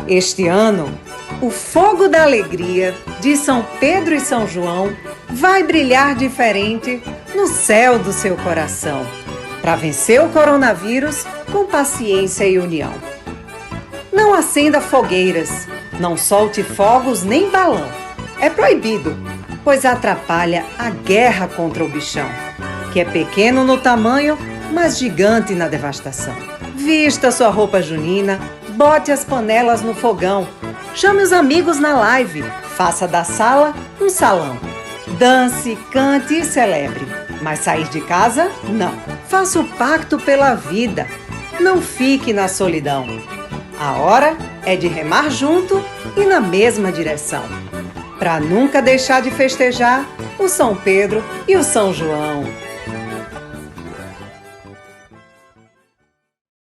Este ano, o fogo da alegria de São Pedro e São João vai brilhar diferente no céu do seu coração, para vencer o coronavírus com paciência e união. Não acenda fogueiras, não solte fogos nem balão. É proibido, pois atrapalha a guerra contra o bichão, que é pequeno no tamanho, mas gigante na devastação. Vista sua roupa junina, bote as panelas no fogão, chame os amigos na live, faça da sala um salão. Dance, cante e celebre, mas sair de casa, não. Faça o pacto pela vida, não fique na solidão. A hora é de remar junto e na mesma direção, para nunca deixar de festejar o São Pedro e o São João.